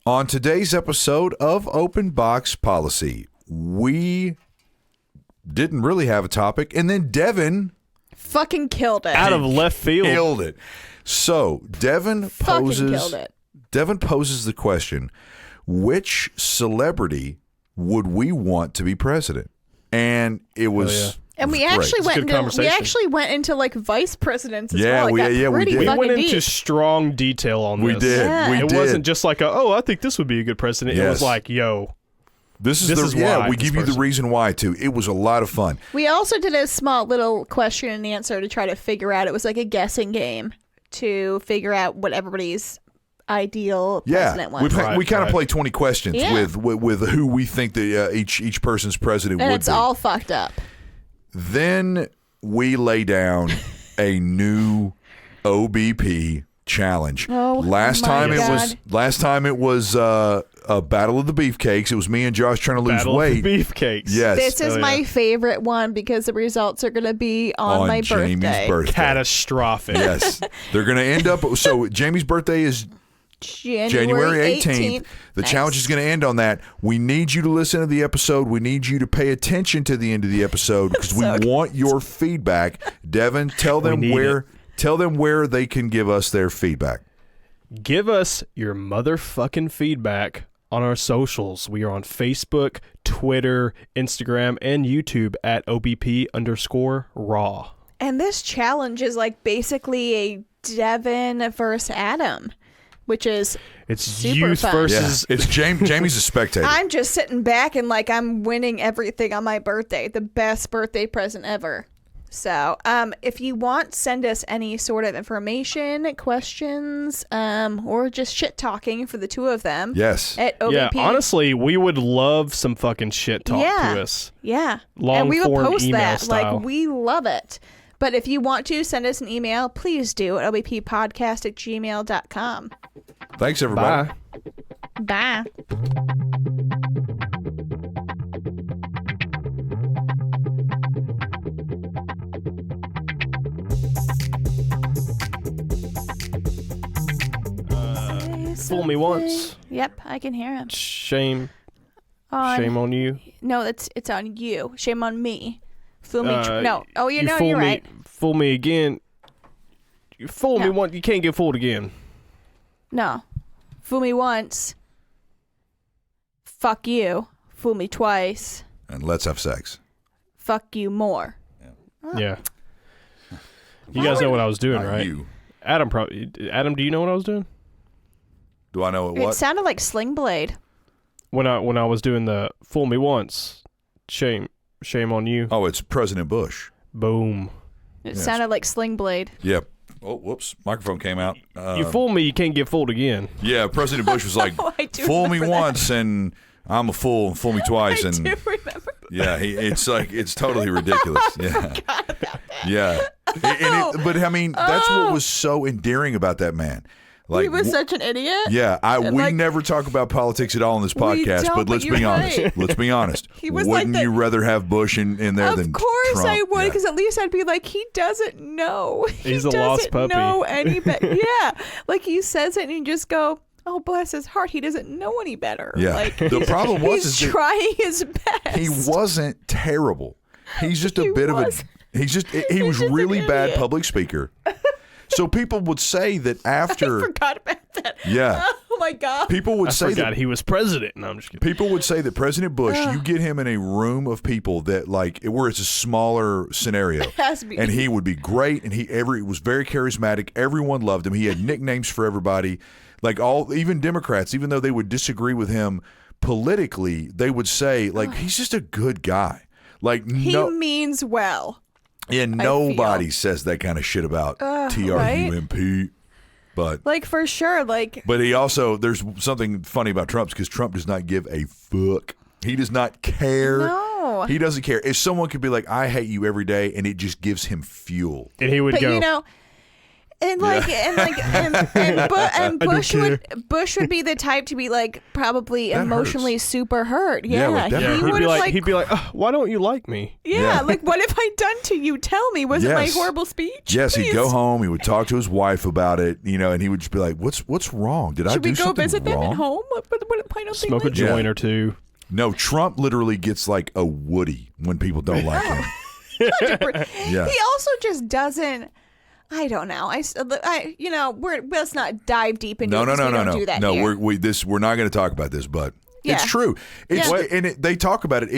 On today's episode of Open Box Policy, we didn't really have a topic, and then Devin fucking killed it. Out of left field. Killed it. So Devin poses the question, which celebrity would we want to be president? And it was And we actually went into like vice presidents as well. We did. We went into strong detail on this. We did. Yeah. We it did. wasn't just like, I think this would be a good president. Yes. It was like, this is why. We give you the person. reason why, too. It was a lot of fun. We also did a small little question and answer to try to figure out. It was like a guessing game to figure out what everybody's ideal president was. We kind of play 20 questions with who we think that each person's president and would be. And it's all fucked up. Then we lay down a new OBP challenge. Last time it was a battle of the Beefcakes. It was me and Josh trying to lose weight. Battle of the Beefcakes. Yes. This is my favorite one because the results are going to be on my Jamie's birthday. Catastrophic. Yes. They're going to end up. So Jamie's birthday is January 18th. The challenge is going to end on that. We need you to listen to the episode. We need you to pay attention to the end of the episode because we want your feedback. Devin, tell them where they can give us their feedback. Give us your motherfucking feedback on our socials. We are on Facebook, Twitter, Instagram, and YouTube at OBP_raw. And this challenge is like basically a Devin versus Adam. Which is super youth fun. versus it's Jamie's a spectator. I'm just sitting back and like I'm winning everything on my birthday, the best birthday present ever. So, if you want, send us any sort of information, questions, or just shit talking for the two of them. Yes. At OBP. Yeah, honestly, we would love some fucking shit talk to us. Yeah. Long and we will post email that. style. Like, we love it. But if you want to send us an email, please do at obppodcast@gmail.com. Thanks, everybody. Bye. Fool me once. Yep, I can hear him. Shame on you. No, it's on you. Shame on me. Fool me. No. Oh, you're right. Fool me again. You fool me once. You can't get fooled again. No. Fool me once. Fuck you. Fool me twice. And let's have sex. Fuck you more. Yeah. You guys know what I was doing, right? You. Adam, do you know what I was doing? Do I know what? It sounded like Sling Blade. When I was doing the fool me once, shame on you. Oh, it's President Bush. Boom. It sounded like Sling Blade. Yep. Oh, whoops. Microphone came out. You fool me, you can't get fooled again. Yeah, President Bush was like, fool me once and I'm a fool, and fool me twice. I and do remember. Yeah, it's totally ridiculous. Yeah. Yeah. But I mean, that's what was so endearing about that man. Like, he was such an idiot. Yeah, we never talk about politics at all in this podcast, but let's be honest. Right. Let's be honest. Wouldn't you rather have Bush in there than Trump? Of course I would, because at least I'd be like, he doesn't know. He's a lost puppy. Know any better. Yeah, like he says it and you just go, oh, bless his heart, he doesn't know any better. Yeah. Like, the problem was he's trying his best. He wasn't terrible. He's just a bit of a. He was really bad public speaker. So people would say that after. I forgot about that. Yeah. Oh my God. People would say that he was president. No, I'm just kidding. People would say that President Bush, you get him in a room of people that where it's a smaller scenario, and he would be great, and he was very charismatic. Everyone loved him. He had nicknames for everybody, even Democrats, even though they would disagree with him politically, they would say he's just a good guy. He means well. And nobody says that kind of shit about TRUMP. But for sure, But he also, there's something funny about Trump because Trump does not give a fuck. He does not care. No. He doesn't care. If someone could be like, I hate you every day, and it just gives him fuel. And he would go. And Bush would be the type to be like probably That emotionally hurts. super hurt. Yeah, like that hurts. He'd be like, why don't you like me? Yeah, like what have I done to you? Tell me, was it my Yes. horrible speech? Yes, Please. he'd go home. He would talk to his wife about it, and he would just be like, "What's wrong? Did I do something wrong?" Should we go visit them at home? Why don't Smoke they a like joint or two. No, Trump literally gets like a Woody when people don't like him. Yeah. He also just doesn't. I don't know. Let's not dive deep into No, it. no, 'Cause no, we no, don't no. do that No, here. we're not going to talk about this, but it's Yeah. true. It's Yeah. and they talk about it.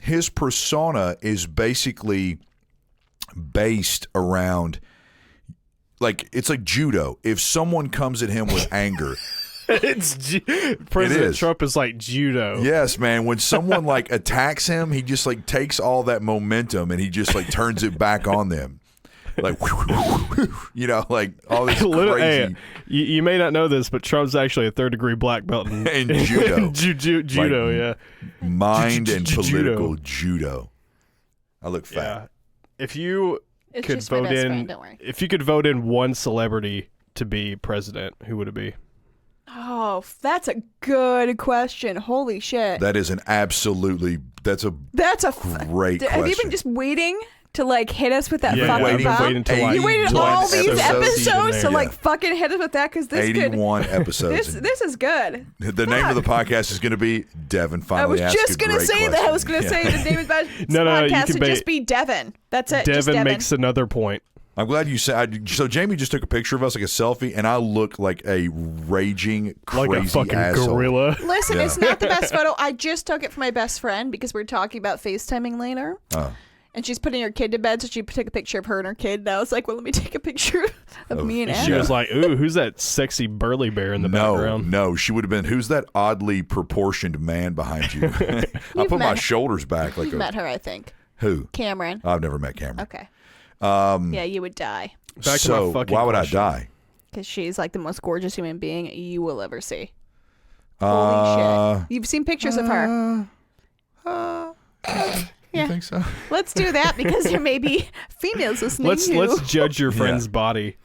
His persona is basically based around it's like judo. If someone comes at him with anger, President Trump is like judo. yes, man. When someone attacks him, he just takes all that momentum and he just turns it back on them. Like all this Hey, crazy you may not know this, but Trump's actually a third-degree black belt in in judo, judo, yeah. mind and Judo. political judo. I look fat. Yeah. If you It's could just my vote best in, friend, don't worry. if you could vote in one celebrity to be president, who would it be? Oh, that's a good question. Holy shit. That's a great Have you question. been just waiting to hit us with that Yeah, fucking waiting bomb? for waiting until You waited till all episode these episodes to Yeah. fucking hit us with that because this could. 81 episodes. This is good. The name of the podcast is going to be Devin finally I was asked just a gonna great say that. I was question. gonna say the name of that No, you podcast can would just be Devin. That's it. just Devin makes another point. I'm glad you said. So Jamie just took a picture of us, like a selfie, and I look like a raging, crazy Like a fucking asshole. gorilla. Listen, it's not the best photo. I just took it for my best friend because we're talking about FaceTiming later. Oh. And she's putting her kid to bed, so she took a picture of her and her kid. And I was like, well, let me take a picture of me and She Adam. was like, ooh, who's that sexy burly bear in the background? No, she would have been. Who's that oddly proportioned man behind you? I You've put my met- shoulders back like You've a met her, I think. who? Cameron. I've never met Cameron. Okay. Yeah, you would die. Back to So my fucking why would question. I die? Because she's like the most gorgeous human being you will ever see. Holy shit. You've seen pictures of her. You think so? Let's do that because there may be females listening. Let's judge your friend's Yeah. body.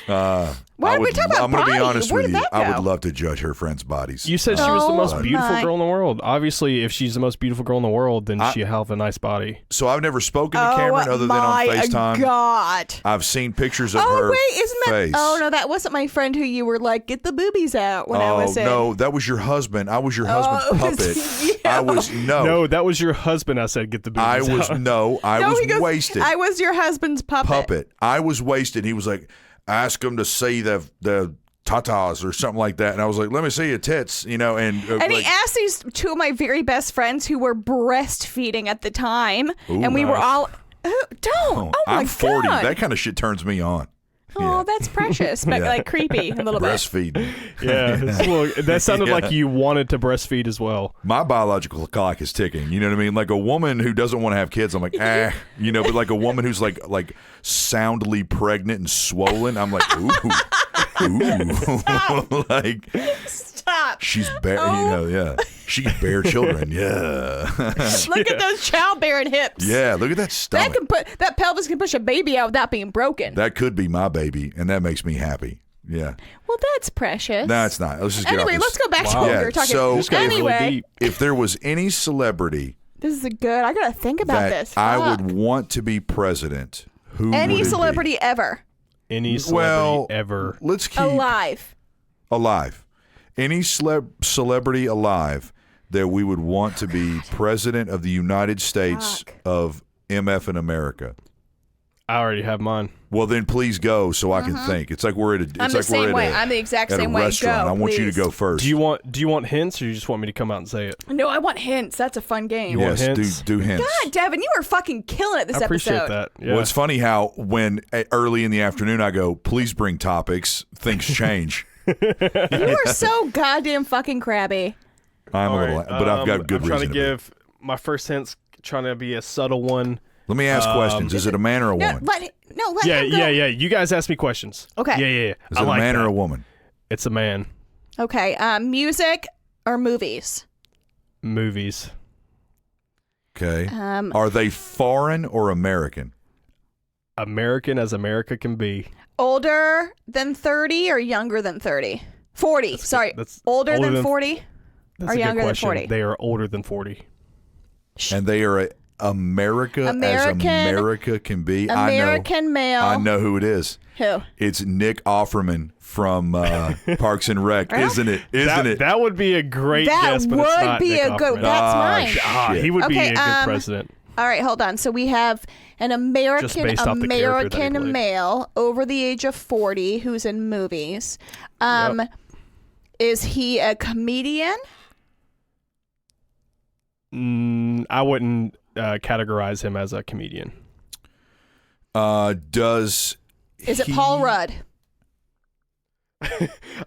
Why did we talk about I'm gonna be body? honest Where with did you. that I go? would love to judge her friends' bodies. You said she was the most Oh beautiful my- girl in the world. Obviously, if she's the most beautiful girl in the world, then she have a nice body. So I've never spoken to Cameron other than on FaceTime. Oh my God. I've seen pictures of Oh her wait, isn't that? face. Oh no, that wasn't my friend who you were like, get the boobies out when I was in. no, that was your husband. I was your husband's puppet. yeah. I was No, that was your husband. I said, get the boobies I was out. no, I No, was he goes, wasted. I was your husband's puppet. I was wasted. He was like, ask him to see the tatas or something like that, and I was like, let me see your tits, and And he asked these two of my very best friends who were breastfeeding at the time, Ooh, and we were nice. all, don't. Oh my I'm 40. God. That kind of shit turns me on. Oh, that's precious, but Yeah. like creepy a little bit. Breastfeeding. Yeah, that sounded Yeah. like you wanted to breastfeed as well. My biological clock is ticking. You know what I mean? Like a woman who doesn't want to have kids, I'm like, but like a woman who's like soundly pregnant and swollen, I'm like, ooh. Like Stop. she's bare, yeah. She can bear children, yeah. Look at those childbearing hips. Yeah, look at that stomach. That pelvis can push a baby out without being broken. That could be my baby, and that makes me happy. Yeah. Well, that's precious. No, it's not. Let's just get Anyway, off let's this. go back to what Yeah, we were talking so- about. This got really Anyway, deep. If there was any celebrity this is good. I gotta think about that this. I Fuck. would want to be president, who would Any it be? celebrity ever Any celebrity Well, ever. let's keep alive. Any celebrity alive that we would want to be president of the United States Fuck. of MF in America. I already have mine. Well, then please go so I can think. It's like we're at a. It's I'm the like we're same at way. a, I'm the exact at same a way. restaurant. Go, I want you to please. go first. Do you want hints, or you just want me to come out and say it? No, I want hints. That's a fun game. You want Yes, hints? do hints. God, Devin, you are fucking killing it this I appreciate episode. that. Yeah. Well, it's funny how when early in the afternoon I go, please bring topics. Things change. You are so goddamn fucking crabby. I'm All a little, right, but I've got good I'm trying reason to to be. give my first hints, trying to be a subtle one. Let me ask questions. Is it a man or a No, woman? let Yeah, him go. yeah. You guys ask me questions. Okay. Yeah. Is I it like a man that. or a woman? It's a man. Okay. Music or movies? Movies. Okay. Um, Are they foreign or American? American as America can be. Older than 30 or younger than 30? 40. Sorry. That's older than 40 That's or a good younger than question. 40? They are older than 40. And they are American as America can be. American male. I know who it is. Who? It's Nick Offerman from Parks and Rec, isn't it? That would be a great guess, but it's not Nick Offerman. That's mine. He would be a good president. All right, hold on. So we have an American male over the age of 40 who's in movies. Is he a comedian? I wouldn't categorize him as a comedian. Is it Paul Rudd?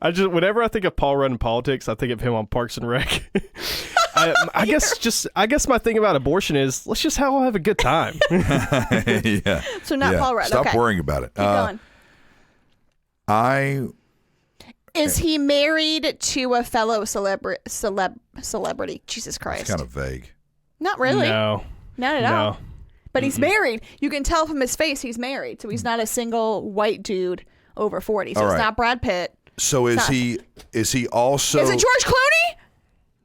Whenever I think of Paul Rudd in politics, I think of him on Parks and Rec. I guess my thing about abortion is let's just all have a good time. Yeah. So not Paul Rudd. Stop worrying about it. Keep going. Is he married to a fellow celebrity? Jesus Christ. It's kind of vague. Not really. No. Not at all. But he's married. You can tell from his face he's married. So he's not a single white dude over 40. So it's not Brad Pitt. So is he also... Is it George Clooney?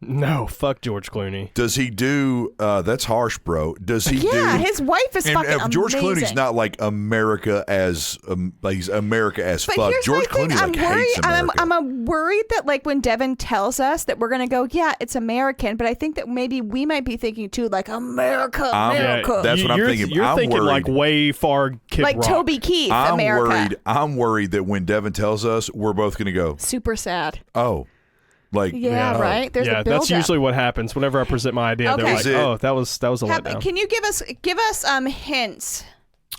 No, fuck George Clooney. Does he do... that's harsh, bro. Does he do... Yeah, his wife is fucking amazing. George Clooney's not like America as... he's America as fuck. George Clooney hates America. I'm worried that like when Devin tells us that we're going to go, yeah, it's American, but I think that maybe we might be thinking too like America. That's what I'm thinking. You're thinking worried, like way far Kid like Rock. Toby Keith, America. I'm worried that when Devin tells us, we're both going to go... Super sad. Oh. Like right. There's a build that's usually what happens whenever I present my idea. Okay. They're like, "Oh, that was a letdown." Can you give us hints?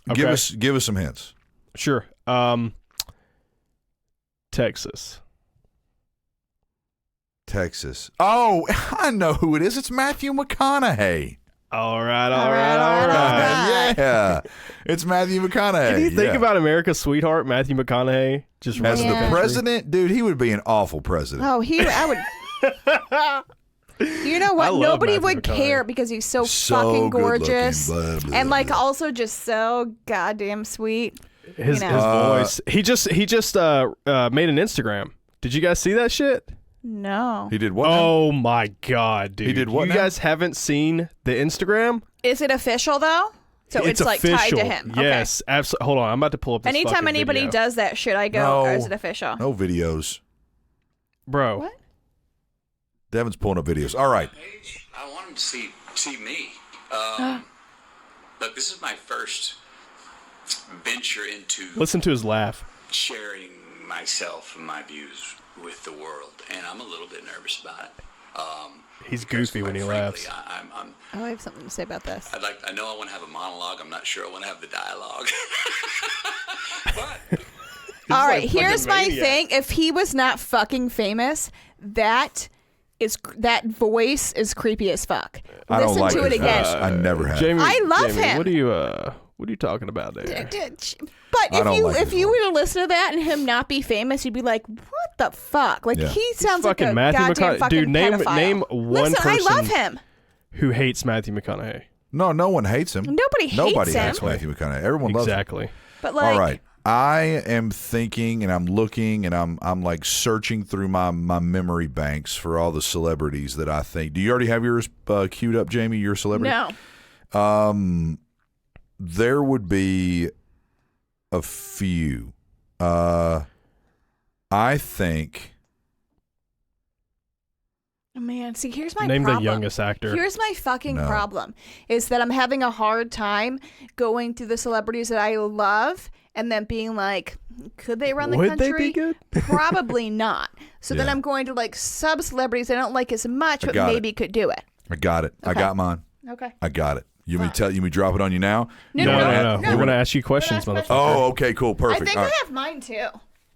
Okay. Give us some hints. Sure. Texas. Oh, I know who it is. It's Matthew McConaughey. All right. Yeah, it's Matthew McConaughey. Can you think about America's sweetheart, Matthew McConaughey, just as the president? Dude, he would be an awful president. Oh, I would. You know what? Nobody would care because he's so fucking gorgeous, and like also just so goddamn sweet. His voice. He just made an Instagram. Did you guys see that shit? No. He did what? Oh my god, dude! He did what? You guys haven't seen the Instagram? Is it official though? So it's like official. Tied to him. Yes, absolutely. Hold on, I'm about to pull up this Anytime anybody video. does that shit, I go, is it official? No videos. Bro. What? Devin's pulling up videos. All right. I want him to see me. Look, this is my first venture into... Listen to his laugh. ...sharing myself and my views with the world, and I'm a little bit nervous about it. He's goofy when he laughs. I have something to say about this. I know I want to have a monologue. I'm not sure I want to have the dialogue. But all right, here's my thing. If he was not fucking famous, that voice is creepy as fuck. I don't like Listen to it again. I never have. Jamie, I love him. What are you talking about there? But if you were to listen to that and him not be famous, you'd be like, "What the fuck?" Like he sounds like a goddamn fucking dude. Name one person. I love him. Who hates Matthew McConaughey? No one hates him. Nobody hates Matthew McConaughey. Everyone loves him. Exactly. But like, all right. I am thinking and I'm looking and I'm like searching through my memory banks for all the celebrities that I think. Do you already have yours queued up, Jamie? Your celebrity? No. There would be a few. I think. Man, see, here's my Name problem. the youngest actor. Here's my fucking problem is that I'm having a hard time going through the celebrities that I love and then being like, could they run the country? Would they be good? Probably not. So then I'm going to like sub-celebrities I don't like as much, but maybe could do it. I got it. Okay. I got mine. Okay. I got it. You want me drop it on you now? No. We're going to ask you questions, motherfucker. Oh, okay, cool. Perfect. I think I have mine too.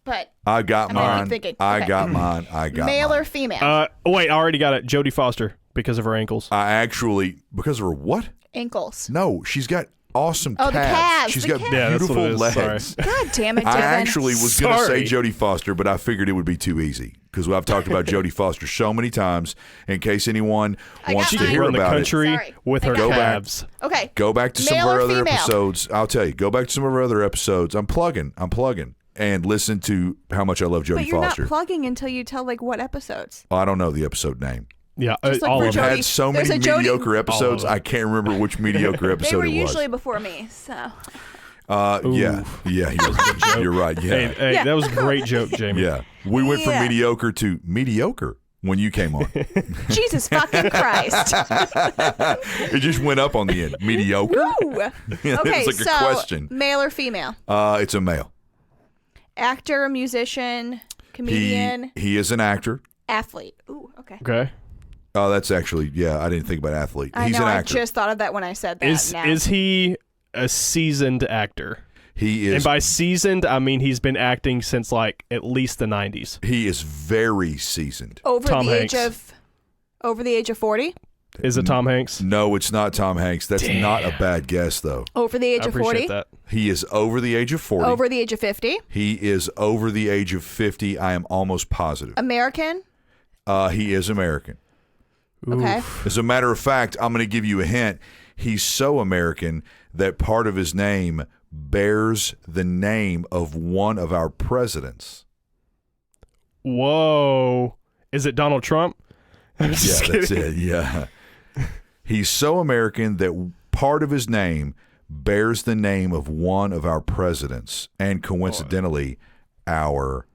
But I got mine. I got mine. Male or female? Wait, I already got it. Jodie Foster because of her ankles. Because of her what? Ankles. No, she's got awesome Oh, calves. the calves. She's the got calves. Yeah, that's what beautiful it is. legs. Sorry. God damn it, I Devin. actually was going to say Sorry. Jodie Foster, but I figured it would be too easy because I've talked about Jodie Foster so many times. In case anyone wants got to mine. hear Run the about country Sorry. with I her got mine. calves. Okay. it, go back to some of Male our or other female? episodes. I'll tell you, go back to some of our other episodes. I'm plugging, and listen to how much I love Jodie But you're Foster. not plugging until you tell like what episodes. I don't know the episode name. Yeah, Just look all for of We've them. Jodie. had so There's many a Jodie- mediocre episodes, All of I can't remember which mediocre They episode were it was. usually before me, so. Yeah, you're right. Yeah, Hey, Yeah. that was a great joke, Jamie. yeah. We went from Yeah. mediocre to mediocre when you came on. Jesus fucking Christ. It just went up on the end. Mediocre. Ooh. Yeah, Okay, it was like so a question. male or female? It's a male. Actor, musician, comedian, He is an actor. athlete. Ooh, okay. Okay. Oh, that's actually I didn't think about athlete. I He's know, an I actor. just thought of that when I said that. now. Is he a seasoned actor? He is. And by seasoned, I mean he's been acting since like at least the 90s. He is very seasoned. over Tom the Hanks. age of 40? Is it Tom Hanks? No, it's not Tom Hanks. That's not a Damn. bad guess, though. Over the age I of 40? appreciate that. He is over the age of 40. Over the age of 50? He is over the age of 50. I am almost positive. American? He is American. Okay. As a matter of fact, I'm going to give you a hint. He's so American that part of his name bears the name of one of our presidents. Whoa. Is it Donald Trump? I'm Yeah, just that's kidding. it. Yeah. He's so American that part of his name bears the name of one of our presidents and coincidentally our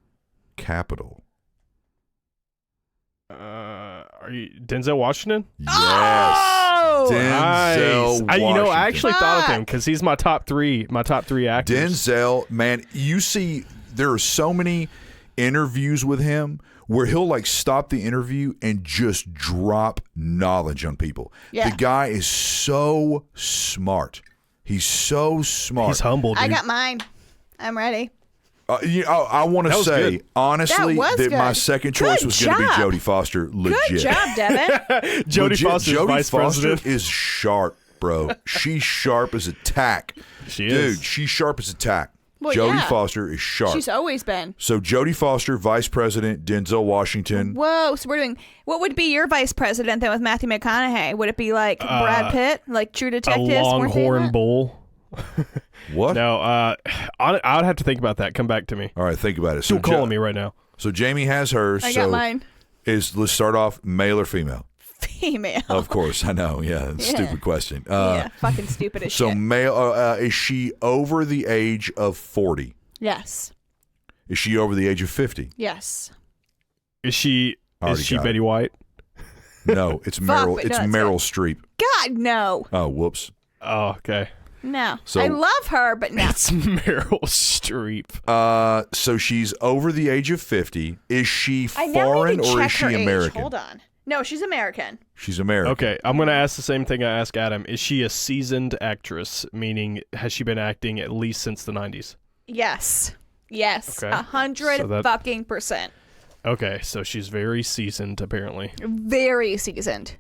capital. Are you Denzel Washington? Yes. Oh! Denzel Nice. I Washington. actually thought of him Fuck. because he's my top three actors. Denzel, man, you see, there are so many interviews with him where he'll like stop the interview and just drop knowledge on people. Yeah. The guy is so smart. He's so smart. He's humble, dude. I got mine. I'm ready. I want to That was say, good. honestly, That was that my good. second choice Good was going to be job. Jodie Foster. Legit. Good job, Devin. Jodie Legit, Foster's Jodie vice Foster president. is sharp, bro. She's sharp as a tack. She Dude, is. she's sharp as a tack. Well, Jodie yeah. Foster is sharp. She's always been. So Jodie Foster, Vice President, Denzel Washington. Whoa, so we're doing, what would be your vice president then with Matthew McConaughey? Would it be like Brad Pitt, like True A Detectives? Weren't they in longhorn that? bull. What? No, I'd have to think about that. Come back to me. All right, think about it. So Still calling me right now. So Jamie has hers. I so got mine. let's start off male or female? Female. Of course, I know. Yeah, stupid question. Yeah, fucking stupid as So shit. male, is she over the age of 40? Yes. Is she over the age of 50? Yes. Is she Already got Betty White? No, it's Fuck, Meryl. but It's no, it's Meryl Streep. God, no. Oh, whoops. Oh, okay. No. So- I love her, but no. It's Meryl Streep. So she's over the age of 50. Is she I now foreign need to or check is she her age. American? Hold on. No, she's American. She's American. Okay, I'm going to ask the same thing I asked Adam. Is she a seasoned actress, meaning has she been acting at least since the 90s? Yes. Yes. Okay. 100 So that- fucking percent. Okay, so she's very seasoned, apparently. Very seasoned.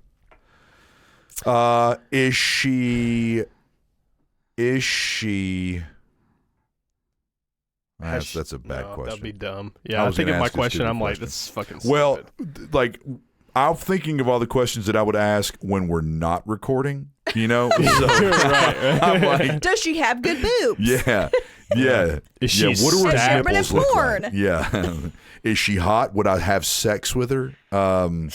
Is she? That's a bad No, question. That'd be dumb. I Yeah, I was think gonna of my ask a question. stupid I'm like, question. this is fucking Well, stupid. like I'm thinking of all the questions that I would ask when we're not recording. You know, so Right. I'm like, Does she have good boobs? yeah. Is she What do her Has she ever been in nipples look porn? like? Yeah. Is she hot? Would I have sex with her? I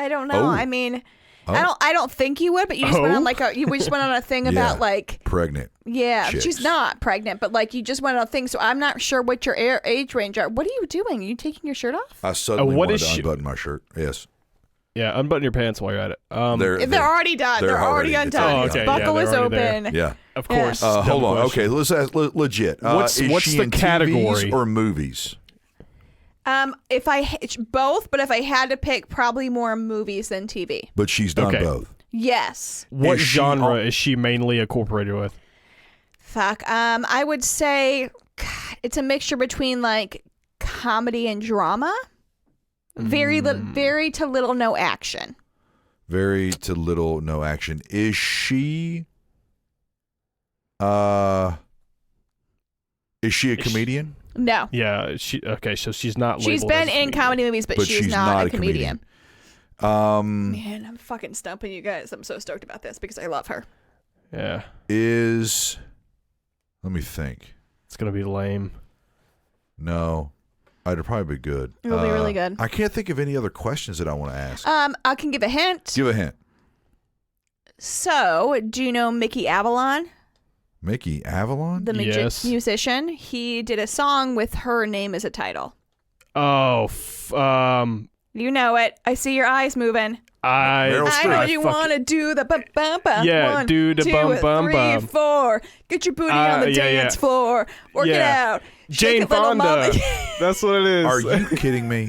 don't know. Oh. I mean, Oh. I don't think you would, but you just went Oh. on like we just went on a thing Yeah. about like Pregnant. she's Chicks. not pregnant, but like you just went on a thing. So I'm not sure what your age range are. What are you doing? Are you taking your shirt off? I suddenly what wanted is to she- unbutton my shirt. Yes. Yeah, unbutton your pants while you're at it. They're already done. They're already it's undone. Oh, His okay, buckle yeah, is they're already there. open. Yeah. Of course. Hold Dumb on. question. Okay, let's ask legit. What's is the she in category? TVs or movies? If both, but if I had to pick, probably more movies than TV. But she's done Okay. both. Yes. What Is she genre on- is she mainly incorporated with? Fuck. I would say God, it's a mixture between like comedy and drama. Very to little no action. Very to little no action. Is she Is she a comedian? No. Yeah. Okay. So she's not. She's labeled been as a in comedian. comedy movies, but she's not a comedian. Man, I'm fucking stumping you guys. I'm so stoked about this because I love her. Yeah. Let me think. It's gonna be lame. No. It'll probably be good. It'll be really good. I can't think of any other questions that I want to ask. I can give a hint. Give a hint. So, do you know Mickey Avalon? Mickey Avalon? The Yes. musician. He did a song with her name as a title. Oh. You know it. I see your eyes moving. Meryl I know Streep. you want to do the bum bum bum. Yeah, 1, do the 2, bum, bum, 3, bum. 4. Get your booty on the dance floor. Work it out. Shake Jane it, little Fonda. mama. That's what it is. Are you kidding me?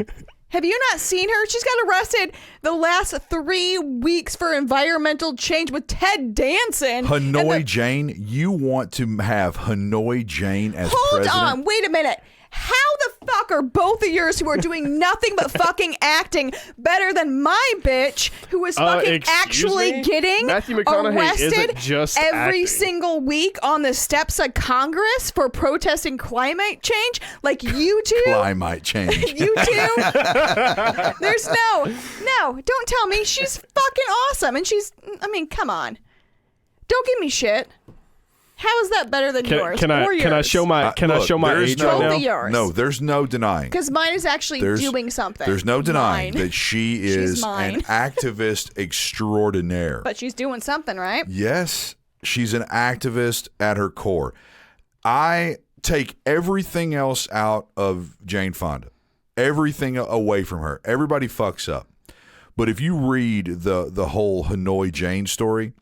Have you not seen her? She's got arrested the last 3 weeks for environmental change with Ted Danson. Hanoi Jane? You want to have Hanoi Jane as Hold president? on. Wait a minute. How the fuck are both of yours who are doing nothing but fucking acting better than my bitch who is fucking excuse actually me? getting Matthew McConaughey arrested isn't just every acting. single week on the steps of Congress for protesting climate change? Like you two? Climate change. You two? There's don't tell me. She's fucking awesome. And come on. Don't give me shit. How is that better than yours? Can I show my Look, age right Both now? of yours. No, there's no denying. Because mine is actually doing something. There's no denying Mine. that she is mine. an activist extraordinaire. But she's doing something, right? Yes, she's an activist at her core. I take everything else out of Jane Fonda, everything away from her. Everybody fucks up. But if you read the whole Hanoi Jane story,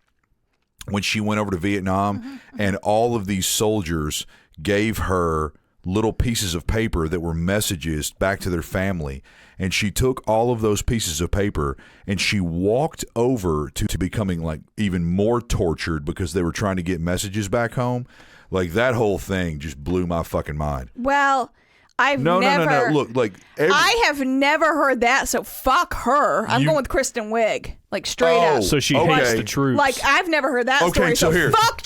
when she went over to Vietnam and all of these soldiers gave her little pieces of paper that were messages back to their family. And she took all of those pieces of paper and she walked over to becoming like even more tortured because they were trying to get messages back home. Like that whole thing just blew my fucking mind. Well, I've No. Look, like I have never heard that, so fuck her. I'm going with Kristen Wiig, like straight up. So she Okay. hates the troops. Like I've never heard that Okay, story. so here. Fuck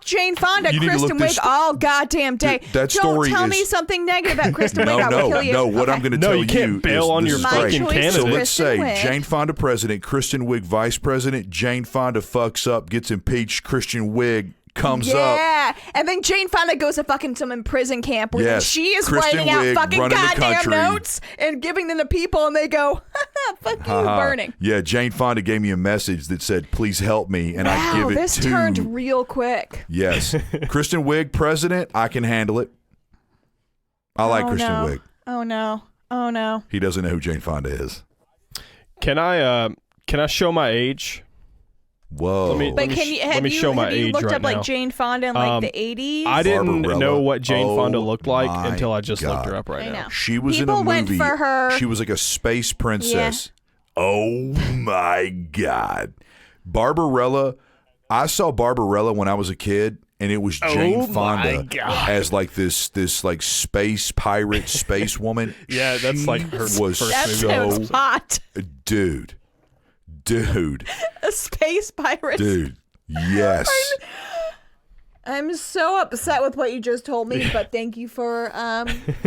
Jane Fonda, You need to Kristen look this- Wiig all goddamn day. That story Don't tell me is- something negative about Kristen Wiig. I will kill you. No. What Okay. I'm going to No, tell you can't bail is on this your is My great. fucking choice is candidate. So let's Kristen say Wiig. Jane Fonda president, Kristen Wiig vice president, Jane Fonda fucks up, gets impeached, Kristen Wiig comes up. Yeah, and then Jane Fonda goes to fucking some prison camp where Yes, she is Kristen writing out Wiig fucking running the goddamn country. notes and giving them to people, and they go, "Fuck you, burning." Yeah, Jane Fonda gave me a message that said, "Please help me," and I Wow, give it this to. turned real quick. Yes, Kristen Wiig president, I can handle it. I like Kristen Wiig. Oh no! Oh no! He doesn't know who Jane Fonda is. Can I show my age? Whoa. Let me- But can you let me show my have you age looked right up like now. Jane Fonda in like the 80s? I didn't Barbarella. know what Jane Fonda Oh looked like my until I just looked God. her up right I now. know. She was People in a went movie. for her. She was like a space princess. Oh my God. Barbarella. I saw Barbarella when I was a kid, and it was Jane Oh my Fonda God. as like this like space pirate, space woman. Yeah, that's like her was first that movie. sounds hot. dude. A space pirate. Dude. Yes. I'm so upset with what you just told me, but thank you for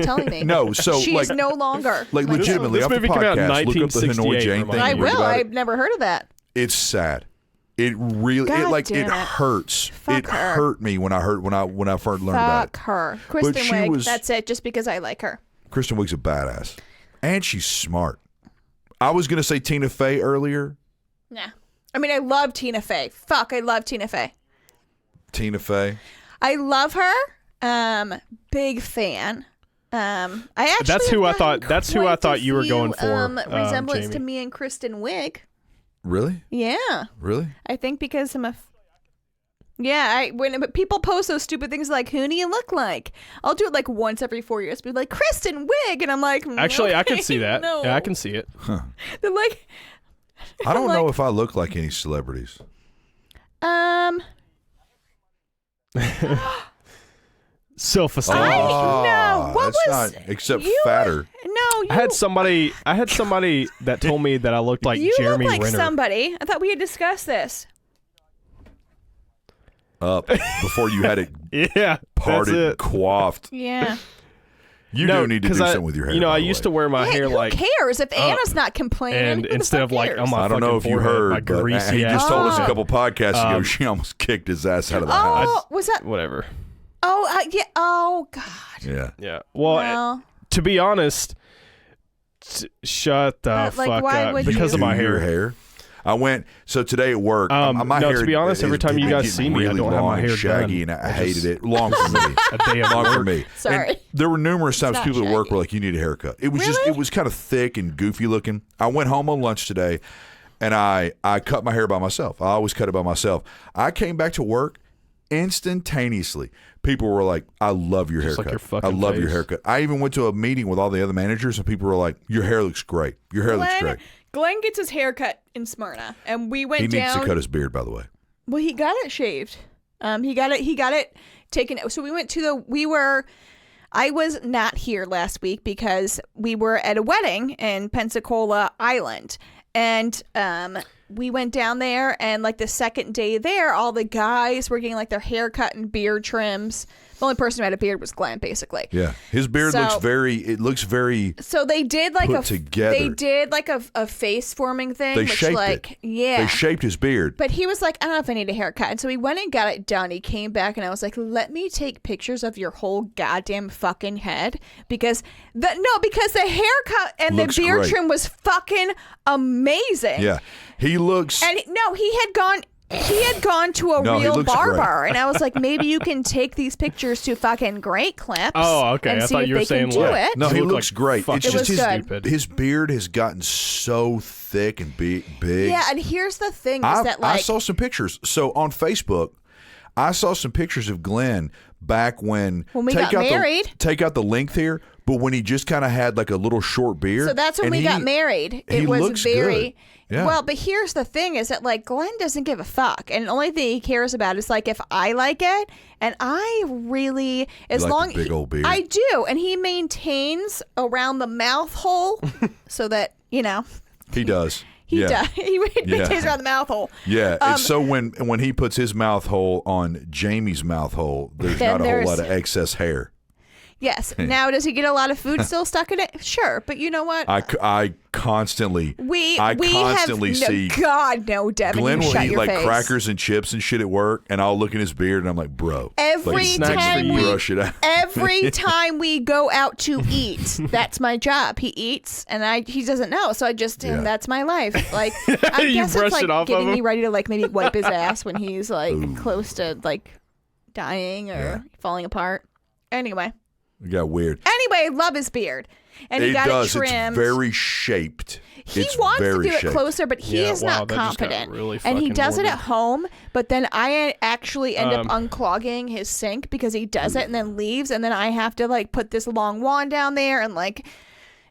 telling me. No, so she's like no longer. like my legitimately This off the movie came out in podcast, look up the Hanoi 1968, Jane remind thing. me. I and read will. about it. I've never heard of that. It's sad. It really God it damn it. hurts. Fuck it her. hurt me when I first learned about Fuck it. her. Kristen she Wiig. was- That's it. Just because I like her. Kristen Wiig's a badass. And she's smart. I was gonna say Tina Fey earlier. Nah. I mean, I love Tina Fey. Fuck, I love Tina Fey. Tina Fey. I love her. Big fan. I actually That's who have I thought- gotten that's who quite I thought a you were few, going for, resemblance Jamie. to me and Kristen Wiig. Really? Yeah, Really? I think because I'm a. Yeah, when people post those stupid things like "Who do you look like?" I'll do it like once every 4 years. Be like Kristen Wiig, and I'm like, Actually, I can okay, see that. No. Yeah, I can see it. They're like, I don't know like- if I look like any celebrities. Self-esteem. no. What that's was not except you- fatter. No, you. I had somebody that told me that I looked like you Jeremy look like Renner. somebody. I thought we had discussed this. up before you had it parted, that's it. coiffed. Yeah. You do need to do something with your hair. I used to wear my hair who like. Who cares if Anna's not complaining? And instead of like on my I don't know if you heard, my but greasy he just told us a ass. couple podcasts ago she almost kicked his ass out of the house. Oh, was that? Whatever. Oh, yeah. Oh, God. Yeah. Well, to be honest, shut the fuck up because of my Your hair. I went today at work. My hair. To be honest, every time you guys see me, really I don't have my hair shaggy, done. and I hated it. Long for me. A day of Long work. for me. Sorry. And there were numerous times not people at work shaggy. were like, "You need a haircut." It was Really? it was kind of thick and goofy looking. I went home on lunch today, and I cut my hair by myself. I always cut it by myself. I came back to work instantaneously. People were like, "I love your Just haircut. like your fucking I love your face." haircut." I even went to a meeting with all the other managers, and people were like, "Your hair looks great. Your hair looks great." Glenn gets his hair cut in Smyrna, and we went He down. needs to cut his beard, by the way. Well, he got it shaved. He got it taken. So we went to I was not here last week because we were at a wedding in Pensacola Island. And we went down there, and like the second day there, all the guys were getting like their hair cut and beard trims. The only person who had a beard was Glenn, basically. Yeah, his beard looks very. So they did like put together. They did like a face forming thing. They which shaped like, it. Yeah. They shaped his beard. But he was like, I don't know if I need a haircut. And so he went and got it done. He came back, and I was like, let me take pictures of your whole goddamn fucking head. Because the haircut and Looks the beard great. trim was fucking amazing. Yeah, he looks. And he had gone to a No, he real looks barber. great. And I was like, maybe you can take these pictures to fucking Great Clips. Oh, okay. And I see thought if you were they saying can do like- it. No, he looked looks like great. fucking It's just was good. stupid. his beard has gotten so thick and big. Yeah, and here's the thing is that I like saw some pictures. So on Facebook, I saw some pictures of Glenn back when we got married. Take out the length here, but when he just kind of had like a little short beard. So that's when and we he- got married. he It was looks very good. Yeah. well, but here's the thing is that like Glenn doesn't give a fuck. And the only thing he cares about is like if I like it, and I really as like long the big old beard. I do, and he maintains around the mouth hole so that, He does. he yeah. does. He maintains around the mouth hole. Yeah, and so when he puts his mouth hole on Jamie's mouth hole, there's Then not a whole there's- lot of excess hair. Yes. Now does he get a lot of food still stuck in it? Sure, but you know what? I constantly we constantly have see God no, Devin. Glenn you will shut eat your like face. crackers and chips and shit at work, and I'll look in his beard and I'm like, bro, Every like, time we brush it out. every time we go out to eat, that's my job. He eats, and he doesn't know, so I just Yeah. that's my life. Like I You guess brush it's like it off of getting him? me ready to like maybe wipe his ass when he's like close to like dying or falling apart. Anyway, It got weird. love his beard, and he It got does. it trimmed. It's very shaped. He it's wants to very do it shaped. closer, but he Yeah, is wow, not that just got confident. really And he fucking does it morbid. at home, but then I actually end up unclogging his sink because he does it and then leaves, and then I have to like put this long wand down there, and like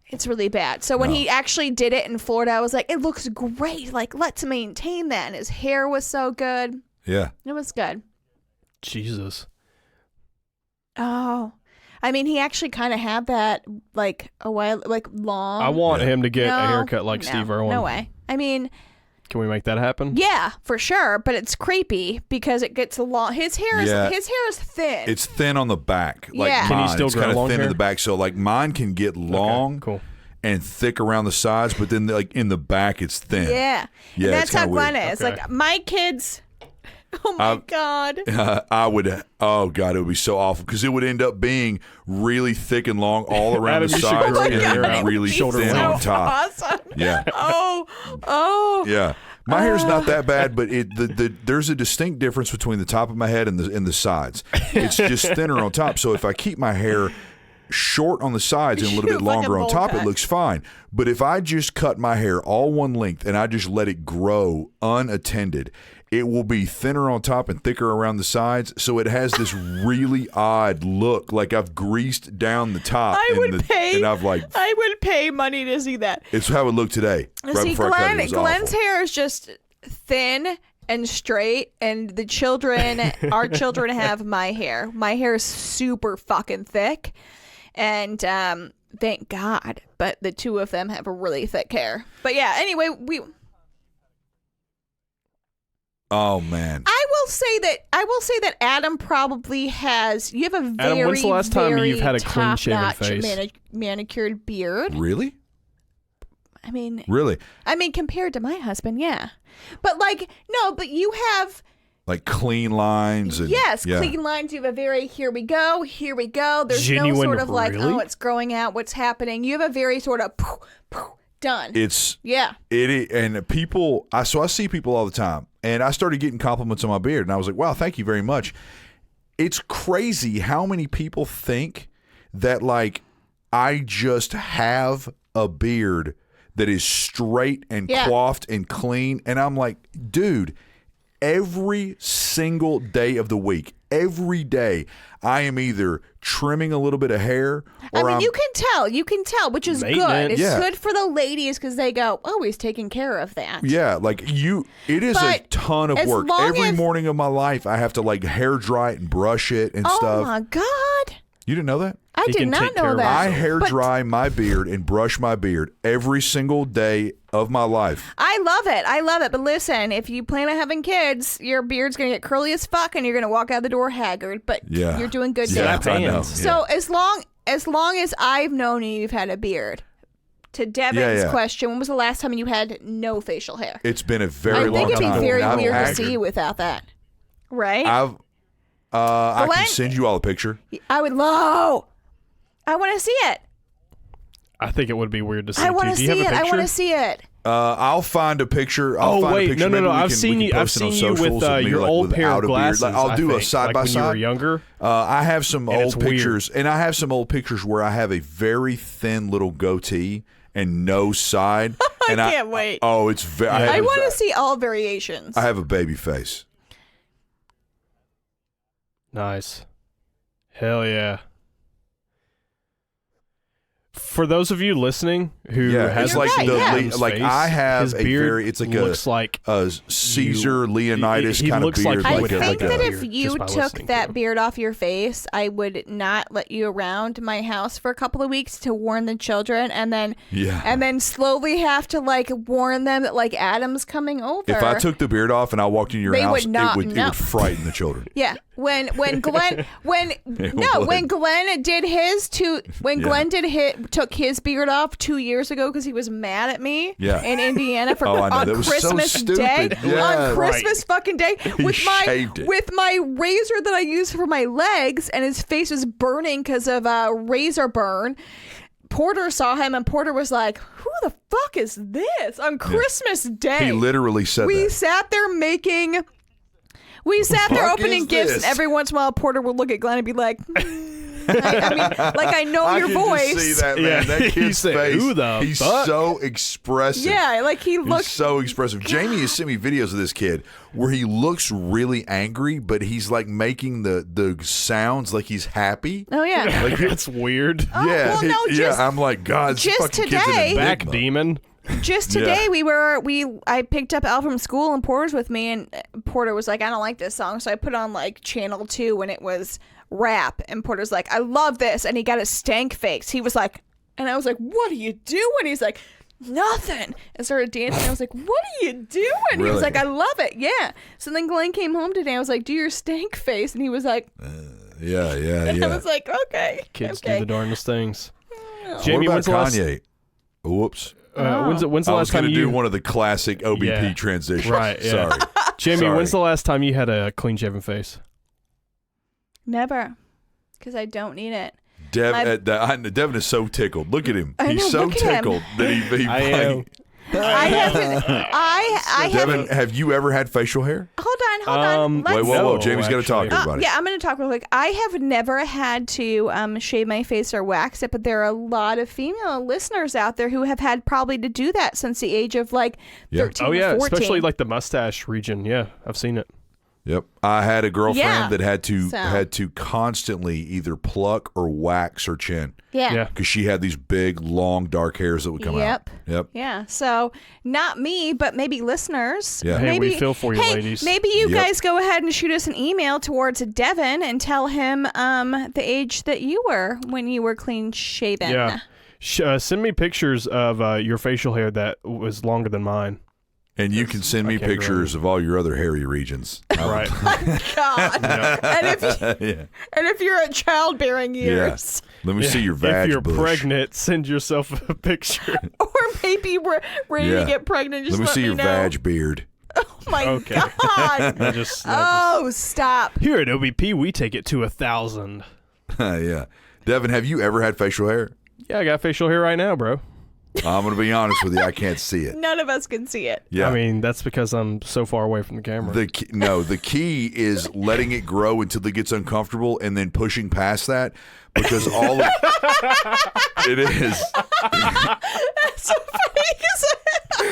it's really bad. So when he actually did it in Florida, I was like, it looks great. Like, let's maintain that. And his hair was so good. Yeah. It was good. Jesus. Oh. I mean, he actually kind of had that like a while, like long. I want him to get No, a haircut like no, Steve Irwin. No way. I mean, Can we make that happen? yeah, for sure, but it's creepy because it gets long. His hair is Yeah. thin. It's thin on the back. Like Yeah. mine. Can he still it's grow kind of long thin in hair? the back. So like mine can get long Cool. and thick around the sides, but then like in the back it's thin. Yeah. Yeah, And it's that's how kinda weird. Glenn is. Okay. Like my kids. Oh my God. I would. Oh God, it would be so awful because it would end up being really thick and long all around Adam, the you should sides grow and your hair then out. really Shoulder thin length. on top. Awesome. Yeah. Oh. Yeah. My hair's not that bad, but there's a distinct difference between the top of my head and the sides. It's just thinner on top. So if I keep my hair short on the sides and a little bit Like a longer on bowl top, cut. it looks fine. But if I just cut my hair all one length and I just let it grow unattended, it will be thinner on top and thicker around the sides. So it has this really odd look, like I've greased down the top. I would pay. And I've like, I would pay money to see that. it's how it looked today. Right See, before I cut it, it was Glenn's awful. hair is just thin and straight, and the children, our children, have my hair. My hair is super fucking thick, and thank God. But the two of them have a really thick hair. But yeah, anyway, Oh man. I will say that Adam probably has. You have a very, Adam, when's the last time you've had a clean-shaven top-notch face? Manicured beard. Really? I mean, Really? compared to my husband, yeah. But but you have Like clean lines and clean lines. You have a very here we go. There's Genuine, no sort of like really? it's growing out, what's happening. You have a very sort of done. It's yeah. And people. I see people all the time, and I started getting compliments on my beard, and I was like, wow, thank you very much. It's crazy how many people think that like I just have a beard that is straight and coiffed and clean, and I'm like, dude. Every single day of the week, every day, I am either trimming a little bit of hair or you can tell, which is good. It's good for the ladies because they go, oh, he's taking care of that. Yeah, it is a ton of work. Every morning of my life, I have to like hair dry it and brush it and stuff. Oh my God. You didn't know that? I did not know that. I hair dry my beard and brush my beard every single day of my life. I love it. But listen, if you plan on having kids, your beard's going to get curly as fuck and you're going to walk out the door haggard. But you're doing good yeah, now. I know. So as long as I've known you've had a beard. To Devin's question, when was the last time you had no facial hair? It's been a very long time. I think it'd be very weird to see you without that. Right? I can send you all a picture. I would love. I want to see it. I think it would be weird to see. I want to see it. I want to see it. I'll find a picture. No. I've seen you with your old pair of glasses. I'll do a side by side. When you were younger. I have some old pictures, and I have some old pictures where I have a very thin little goatee and no side. I can't wait. Oh, it's very. I want to see all variations. I have a baby face. Nice. Hell yeah. For those of you listening who has like face, I have his a beard very it's like looks like a Caesar Leonidas he kind of looks beard. like I think that if you took took that beard off your face, I would not let you around my house for a couple of weeks to warn the children, and then slowly have to like warn them that like Adam's coming over. If I took the beard off and I walked into your house, it would frighten the children. Yeah. When Glenn took his beard off 2 years ago because he was mad at me in Indiana for on Christmas Day. Yeah, on Christmas fucking day with my razor that I use for my legs, and his face was burning because of razor burn. Porter saw him, and Porter was like, who the fuck is this on Christmas Day? He literally said we that. sat there opening gifts, and every once in a while Porter would look at Glenn and be like, I know your voice. I can just see that, man. That kid's face. Who the He's fuck? so expressive. Yeah, like he looks so expressive. God. Jamie has sent me videos of this kid where he looks really angry, but he's like making the sounds like he's happy. Oh yeah, like that's weird. Oh, yeah, well, I'm like, God, this fucking kid's an enigma. Back demon. Just today, I picked up Al from school, and Porter's with me, and Porter was like, I don't like this song, so I put on like channel 2 when it was rap, and Porter's like, I love this, and he got a stank face. He was like, and I was like, what are you doing? He's like, nothing, and started dancing. I was like, what are you doing? Really? He was like, I love it, yeah. So then Glenn came home today. I was like, do your stank face, and he was like, yeah. I was like, okay, kids do the darnest things. Jamie, when's Kanye? Whoops. When's the last time I was going to do one of the classic OBP transitions. Right. Yeah. Sorry. Jamie, when's the last time you had a clean-shaven face? Never, because I don't need it. Devin is so tickled. Look at him. He's so tickled that he I am. Devin, have you ever had facial hair? Hold on. Whoa. Jamie's got to talk to everybody. Yeah, I'm going to talk real quick. I have never had to shave my face or wax it, but there are a lot of female listeners out there who have had probably to do that since the age of like 13 or 14. Especially like the mustache region. Yeah, I've seen it. Yep. I had a girlfriend that had to constantly either pluck or wax her chin. Yeah. Because she had these big, long, dark hairs that would come out. Yep. Yeah. So not me, but maybe listeners. Yeah. Hey, we feel for you, ladies. Maybe you guys go ahead and shoot us an email towards Devin and tell him the age that you were when you were clean shaven. Yeah. Send me pictures of your facial hair that was longer than mine. And you can send me pictures of all your other hairy regions. Right. God. And if you're at childbearing years. Let me see your vag If you're bush. pregnant, send yourself a picture. Or maybe we're ready to get pregnant. Just let me see your know. vag beard. Oh my God. I just Stop. Here at OBP, we take it to 1,000. Yeah. Devin, have you ever had facial hair? Yeah, I got facial hair right now, bro. I'm going to be honest with you. I can't see it. None of us can see it. Yeah. I mean, that's because I'm so far away from the camera. The key is letting it grow until it gets uncomfortable and then pushing past that, because all of it is. That's so funny.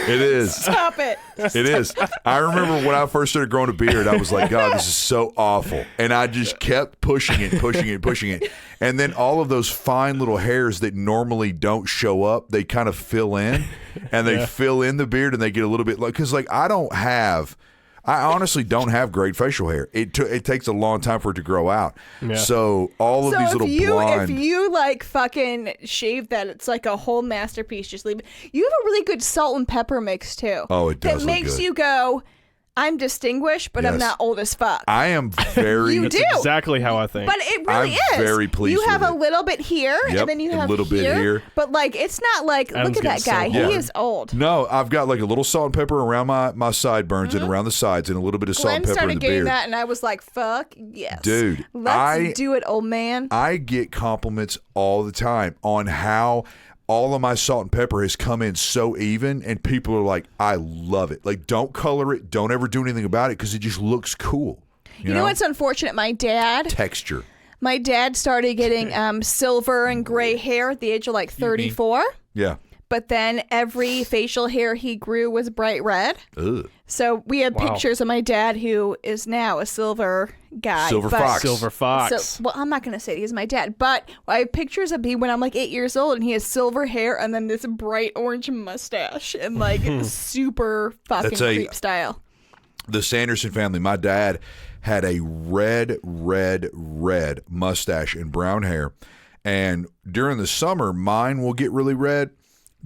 It is. Stop it. It is. I remember when I first started growing a beard, I was like, God, this is so awful. And I just kept pushing it. And then all of those fine little hairs that normally don't show up, they kind of fill in. And they fill in the beard and they get a little bit like, because like I honestly don't have great facial hair. It takes a long time for it to grow out. Yeah. So all of these little blonde. If you like fucking shave that, it's like a whole masterpiece. Just leave it. You have a really good salt and pepper mix too. Oh, it does. That makes you go, I'm distinguished, but I'm not old as fuck. I am very. You That's do exactly how I think. But it really I'm very pleased. You have with a it. little bit here, and then you have a little bit here. But like, it's not like Adam's look at that guy. getting so He hard. is old. No, I've got like a little salt and pepper around my sideburns and around the sides, and a little bit of salt Glenn and pepper in started the getting beard. that, and I was like, "Fuck yes, Dude, let's do it, old man." I get compliments all the time on how all of my salt and pepper has come in so even, and people are like, I love it. Like, don't color it. Don't ever do anything about it because it just looks cool. You know what's unfortunate? My dad started getting silver and gray hair at the age of like 34. Yeah. But then every facial hair he grew was bright red. Ugh. So we have pictures of my dad, who is now a silver guy. Silver fox. So, well, I'm not going to say he's my dad, but I have pictures of me when I'm like 8 years old, and he has silver hair and then this bright orange mustache and like super fucking creep style. The Sanderson family, my dad had a red mustache and brown hair. And during the summer, mine will get really red.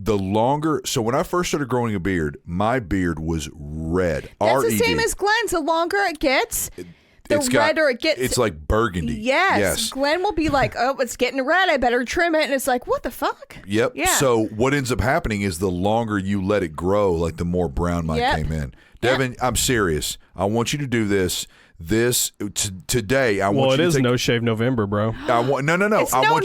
So when I first started growing a beard, my beard was red. That's the same as Glenn's. The longer it gets, the redder it gets. It's like burgundy. Yes. Glenn will be like, oh, it's getting red. I better trim it. And it's like, what the fuck? Yep. Yeah. So what ends up happening is the longer you let it grow, like the more brown mine came in. Devin, I'm serious. I want you to do this. Today, I want you to it is take, No Shave November, bro. No. I want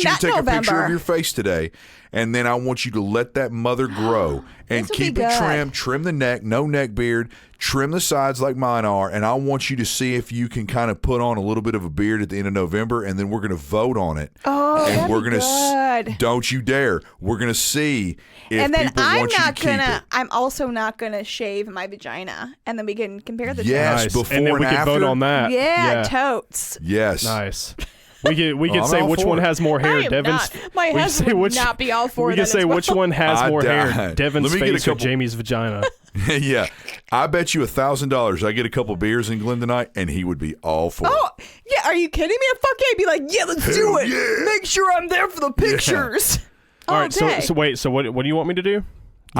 you to take a picture November. of your face today, and then I want you to let that mother grow and keep it trimmed. Trim the neck, no neck beard. Trim the sides like mine are, and I want you to see if you can kind of put on a little bit of a beard at the end of November, and then we're going to vote on it. Oh, and that'd we're be gonna good. Don't you dare. We're going to see if and then people I'm want you to not keep gonna. it. I'm also not gonna shave my vagina, and then we can compare the Yes, Nice. before and then we and can vote after. on that. two. Yeah, totes. Yes. Nice. We could I'm say all which for one it. has more hair. I am Devin's. not. My we could husband say would which, not be all for We that can say as well. which one has I more hair. died. Devin's Let me get a face or couple- Jamie's vagina. Yeah. I bet you $1,000 I get a couple beers in Glenn tonight, and he would be all for it. Oh, yeah. Are you kidding me? Fuck yeah. I'd be like, yeah, let's do it. yeah. Make sure I'm there for the pictures. All right. day. So wait. So what do you want me to do? You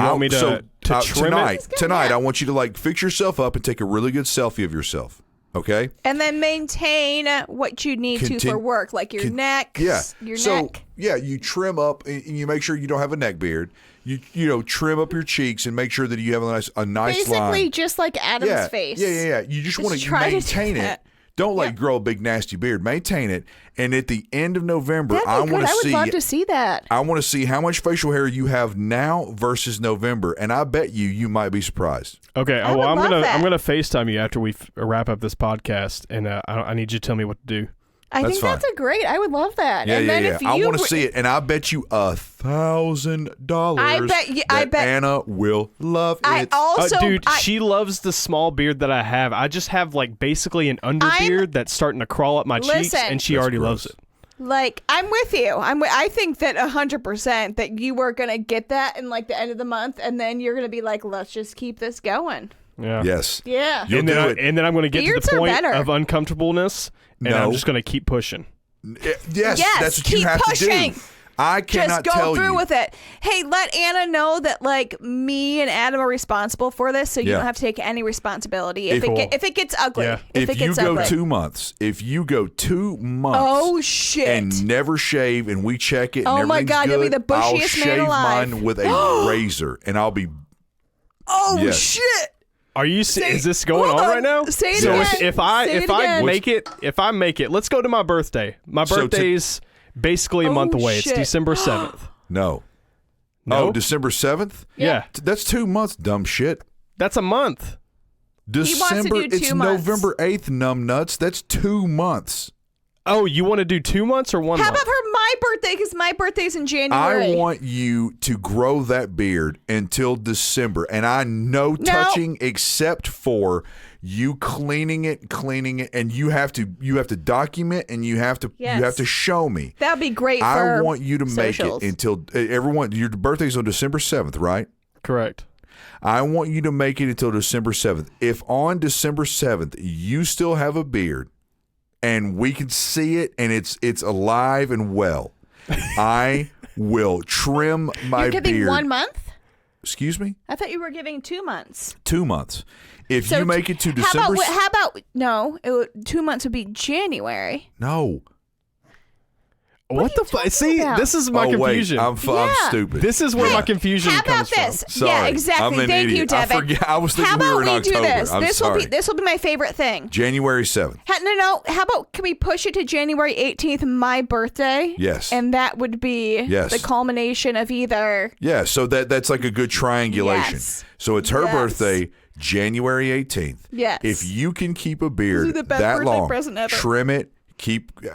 want me to trim tonight, it? Tonight, I want you to like fix yourself up and take a really good selfie of yourself. Okay. And then maintain what you need to for work, like your neck. Yeah. Your so, neck. yeah, you trim up and you make sure you don't have a neck beard. You trim up your cheeks and make sure that you have a nice Basically, line. just like Adam's face. Yeah. You just want to try to do maintain it. that. Don't grow a big nasty beard. Maintain it. And at the end of November, That'd be I good. want to I would see. love to see that. I want to see how much facial hair you have now versus November, and I bet you might be surprised. Okay. I Well, would love that. I'm gonna FaceTime you after we wrap up this podcast, and I need you to tell me what to do. I That's think that's a great. I would love that. Yeah, and then if I you want to see it, and I bet you $1,000. I bet Anna will love it. I also, Dude, she loves the small beard that I have. I just have like basically an underbeard that's starting to crawl up my cheeks, Listen. and she That's already gross. loves it. like, I'm with you. I think that 100% that you were gonna get that in like the end of the month, and then you're gonna be like, let's just keep this going. Yeah. Yes. Yeah. You'll And then, do I, it. and then I'm going to get Beards to are the point better. of uncomfortableness, and No. I'm just going to keep pushing. Yes, Yes, that's what keep you have pushing. to do. I cannot just tell go through you. with it. Hey, let Anna know that like me and Adam are responsible for this, so you don't have to take any responsibility if it gets ugly. Yeah. If you go 2 months, oh shit, and never shave, and we check it, and oh my God, good, you'll be the bushiest I'll man shave alive. mine with a razor, and I'll be. Oh yes. shit. Are you? Is this going on right now? Say it so again. if I make it, let's go to my birthday. My birthday's basically a month away. Shit. It's December 7th. No. No? Oh, December 7th? Yeah. That's 2 months, dumb shit. That's a month. December, do 2 it's months. November 8th, numbnuts. That's 2 months. Oh, you want to do 2 months or 1 month? How about for my birthday? Because my birthday's in January. I want you to grow that beard until December, and no touching except for you cleaning it, and you have to document, and you have to show me. That'd be great. For I want you to socials. make it until everyone. Your birthday's on December 7th, right? Correct. I want you to make it until December 7th. If on December 7th you still have a beard, and we can see it, and it's alive and well, I will trim my beard. You're giving 1 month? Excuse me? I thought you were giving 2 months. 2 months. If you make it to December... How about no, 2 months would be January. No. What the fuck? See, about? this is my confusion. I'm stupid. This is where my confusion How comes about this? from. Sorry. Yeah, exactly. I'm an Thank idiot. you, Devin. I forget. I was thinking How we about were in we October. do this? I'm sorry. This will be my favorite thing. January 7th. No. How about can we push it to January 18th, my birthday? Yes. And that would be the culmination of either. Yeah, so that's like a good triangulation. Yes. So it's her birthday, January 18th. Yes. If you can keep a beard This is the best that birthday long, present ever. trim it,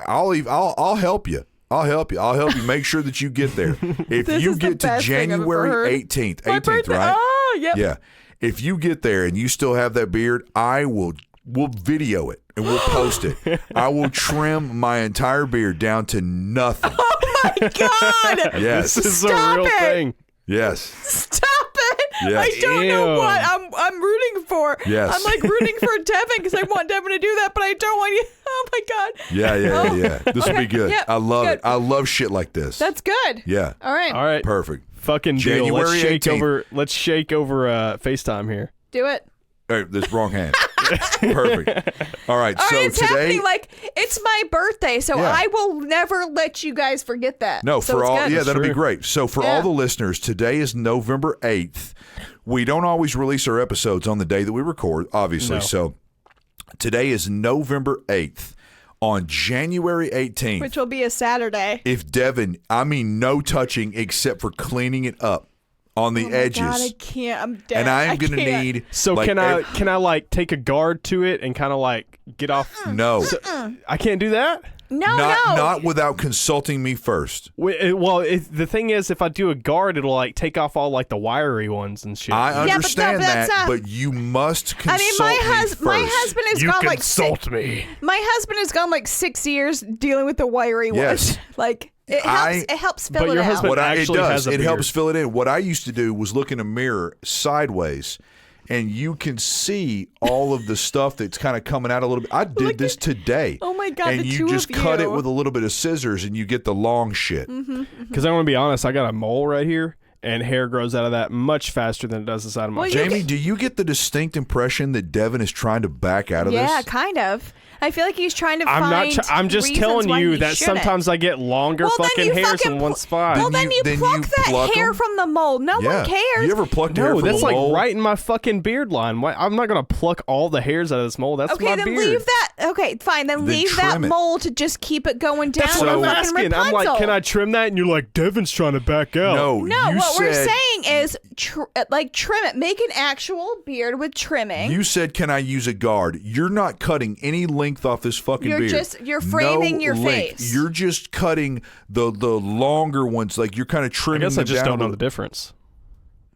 I'll help you. I'll help you. Make sure that you get there. If This you is the get to best thing I've ever January heard. 18th, My birthday. right? Oh, yep. Yeah. If you get there and you still have that beard, we'll video it and we'll post it. I will trim my entire beard down to nothing. Oh my God! Yes. This is Stop a real it. thing. Yes. Stop it! Yes. I don't know Ew. what I'm rooting for. Yes. I'm like rooting for Devin because I want Devin to do that, but I don't want you. Oh my God. Yeah. This will be good. Yep, I love good. it. I love shit like this. That's good. Yeah. All right. All right. Perfect. Fucking deal. January Let's shake over FaceTime here. Do it. Hey, this wrong hand. Perfect. All right. All So right, it's today, happening like it's my birthday, so Yeah. I will never let you guys forget that. no, so for it's all, good. yeah, that'll be True. great. So for all the listeners, today is November 8th. We don't always release our episodes on the day that we record, obviously. No. So today is November 8th. On January 18th, Which will be a Saturday. if Devin, no touching except for cleaning it up on the edges. God, I can't. I'm dead. And I'm I going to can't. need. So like, can I like take a guard to it and kind of like get off? No. I can't do that. Not without consulting me first. The thing is, if I do a guard, it'll like take off all like the wiry ones and shit. I but understand that's that, not- but you must consult my me husband. My first. husband has you gone like consult me. My husband has gone like 6 years dealing with the wiry Yes. ones. Like it helps. It helps fill But it your out. husband- It actually does. has a It beard. helps fill it in. What I used to do was look in a mirror sideways, and you can see all of the stuff that's kind of coming out a little bit. I did this today. Oh my God, And the you two just of cut it you. with a little bit of scissors, and you get the long shit. Because I want to be honest, I got a mole right here, and hair grows out of that much faster than it does the side of my Well, face. Jamie, do you get the distinct impression that Devin is trying to back out of Yeah, this? kind of. I feel like he's trying to I'm find. not. I'm just reasons telling why you he that shouldn't. sometimes I get longer Well, then fucking you hairs fucking in one spot. Well, Then then you pluck that pluck hair 'em? from the mole. No Yeah. one cares. You ever plucked hair No, from that's a like mole? right in my fucking beard line. Why, I'm not gonna pluck all the hairs out of this mole. That's Okay, my then beard. leave that. Okay, fine. Then leave that trim it. mole to just keep it going down. That's what like I'm a fucking asking. I'm like, Rapunzel. can I trim that? And you're like, Devin's trying to back out. No, No, you what we're said- saying is, trim it. Make an actual beard with trimming. You said, can I use a guard? You're not cutting any length off this fucking You're beard. you're framing No your length. face. You're just cutting the longer ones. Like you're kind of I trimming guess I them just down don't a know the little. difference.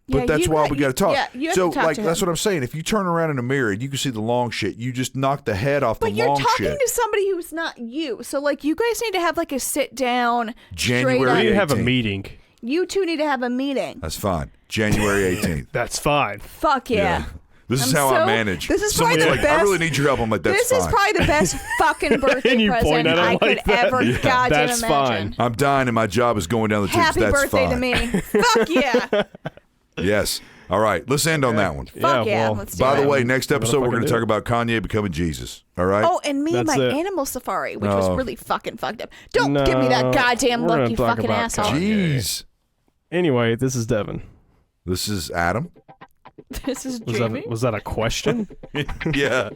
But Yeah, that's you why got- we got to talk. yeah, you have so to talk like to that's him. what I'm saying. If you turn around in a mirror and you can see the long shit, you just knock the head off But the you're long talking shit. to somebody who's not you. So like you guys need to have like a sit down. January We straight need up. to have a 18th. meeting. You two need to have a meeting. That's fine. January 18th. That's fine. Fuck yeah. This is how I manage. This is Someone's probably the like, I best. really need your help. I'm like, that's This fine. is probably the best fucking birthday And you point present at it I like could that. ever goddamn That's imagine. fine. I'm dying and my job is going down the tubes. Happy That's birthday fine. to me. Fuck yeah. Yes. All right. Let's end on that one. Fuck yeah. well, Let's do By it. the way, next episode we're going to do talk it. about Kanye becoming Jesus. All right. Oh, and me and That's my it. animal safari, which was No. really fucking fucked up. Don't give me that No, goddamn we're look, gonna you talk fucking about asshole. Kanye. Jeez. Anyway, this is Devin. This is Adam. This is Was Jamie. that a question? Yeah.